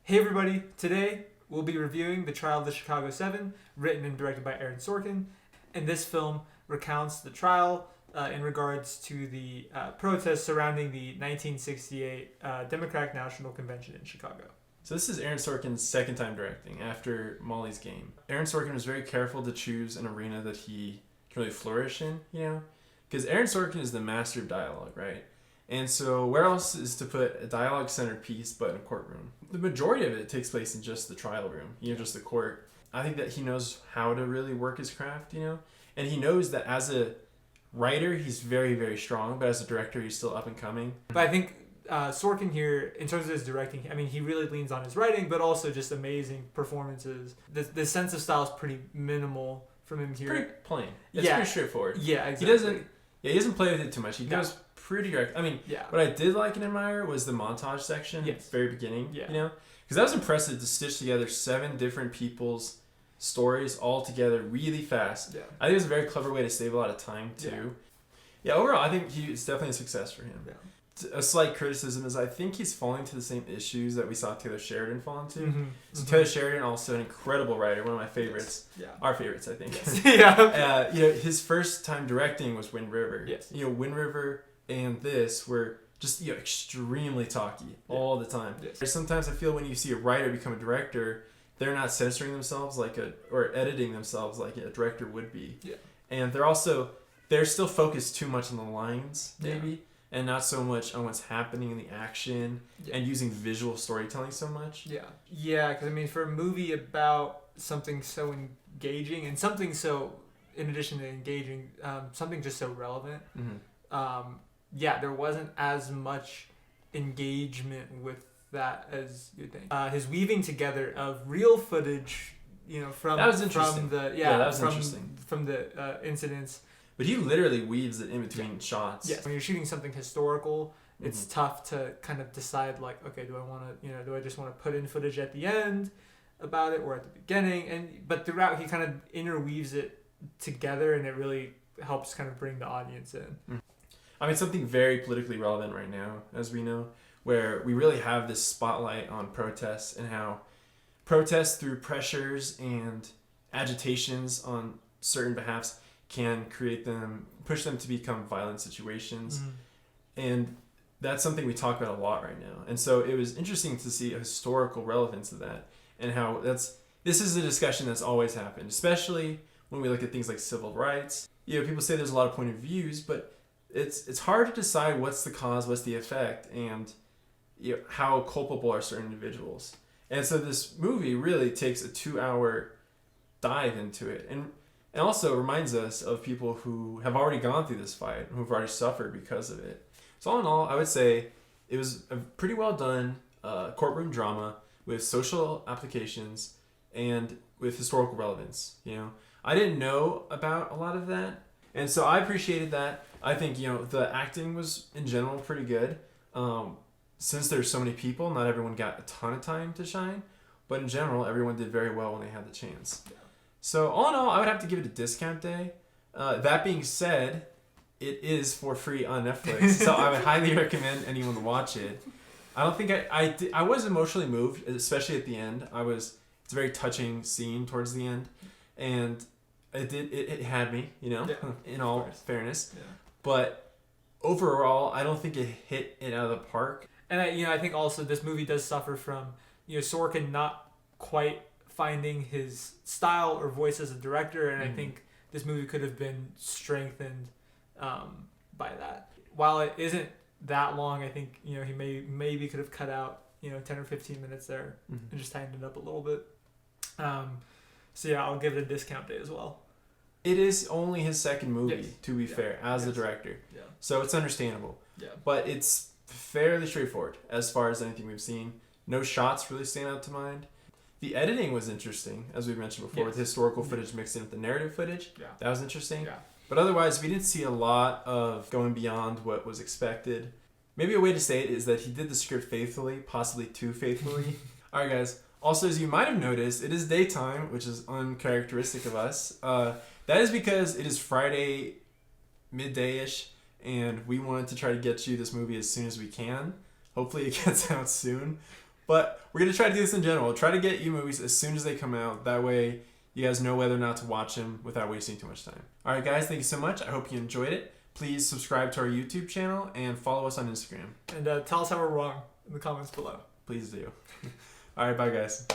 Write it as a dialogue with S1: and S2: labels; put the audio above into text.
S1: Hey everybody, today we'll be reviewing The Trial of the Chicago 7, written and directed by Aaron Sorkin. And this film recounts the trial in regards to the protests surrounding the 1968 Democratic National Convention in Chicago.
S2: So this is Aaron Sorkin's second time directing after Molly's Game. Aaron Sorkin was very careful to choose an arena that he can really flourish in, because Aaron Sorkin is the master of dialogue, right? And so where else is to put a dialogue-centered piece but in a courtroom? The majority of it takes place in just the trial room, just the court. I think that he knows how to really work his craft, and he knows that as a writer, he's very, very strong, but as a director, he's still up and coming.
S1: But I think Sorkin here, in terms of his directing, he really leans on his writing, but also just amazing performances. The sense of style is pretty minimal from him here.
S2: Pretty plain. It's pretty straightforward.
S1: Yeah, exactly.
S2: He doesn't play with it too much. He goes pretty direct. What I did like and admire was the montage section at the very beginning. Because that was impressive to stitch together 7 different people's stories all together really fast. I think it was a very clever way to save a lot of time too. Overall, I think it's definitely a success for him. A slight criticism is I think he's falling to the same issues that we saw Taylor Sheridan fall into. Taylor Sheridan, also an incredible writer, one of my favorites. Our favorites, I think. His first time directing was Wind River. Wind River and this were just extremely talky all the time. Sometimes I feel when you see a writer become a director, they're not censoring themselves or editing themselves like a director would be. And they're still focused too much on the lines, maybe. And not so much on what's happening in the action and using visual storytelling so much.
S1: Because for a movie about something so engaging and something so, in addition to engaging, something just so relevant, there wasn't as much engagement with that as you'd think. His weaving together of real footage, from
S2: that was interesting.
S1: From the incidents.
S2: But he literally weaves it in between shots.
S1: When you're shooting something historical, it's tough to kind of decide okay, do I just want to put in footage at the end about it or at the beginning? But throughout he kind of interweaves it together, and it really helps kind of bring the audience in.
S2: Something very politically relevant right now, as we know, where we really have this spotlight on protests and how protests through pressures and agitations on certain behalfs can push them to become violent situations. And that's something we talk about a lot right now. And so it was interesting to see a historical relevance of that and how this is a discussion that's always happened, especially when we look at things like civil rights. People say there's a lot of point of views, but it's hard to decide what's the cause, what's the effect, and how culpable are certain individuals. And so this movie really takes a 2-hour dive into it and also reminds us of people who have already gone through this fight, who've already suffered because of it. So all in all, I would say it was a pretty well done courtroom drama with social applications and with historical relevance. I didn't know about a lot of that, and so I appreciated that. I think the acting was in general pretty good. Since there's so many people, not everyone got a ton of time to shine, but in general, everyone did very well when they had the chance. So all in all, I would have to give it a discount day. That being said, it is for free on Netflix, so I would highly recommend anyone watch it. I don't think I was emotionally moved, especially at the end. It's a very touching scene towards the end, and it had me, in all fairness. But overall, I don't think it hit it out of the park.
S1: And I think also this movie does suffer from Sorkin not quite finding his style or voice as a director, and I think this movie could have been strengthened by that. While it isn't that long, I think he maybe could have cut out 10 or 15 minutes there and just tightened it up a little bit. I'll give it a discount day as well.
S2: It is only his second movie, to be fair, as a director, so it's understandable. But it's fairly straightforward as far as anything we've seen. No shots really stand out to mind. The editing was interesting, as we mentioned before, with historical footage mixed in with the narrative footage. That was interesting. But otherwise, we didn't see a lot of going beyond what was expected. Maybe a way to say it is that he did the script faithfully, possibly too faithfully. All right, guys. Also, as you might have noticed, it is daytime, which is uncharacteristic of us. That is because it is Friday midday-ish, and we wanted to try to get you this movie as soon as we can. Hopefully it gets out soon. But we're going to try to do this in general. We'll try to get you movies as soon as they come out. That way you guys know whether or not to watch them without wasting too much time. All right, guys, thank you so much. I hope you enjoyed it. Please subscribe to our YouTube channel and follow us on Instagram.
S1: And tell us how we're wrong in the comments below.
S2: Please do. All right, bye, guys.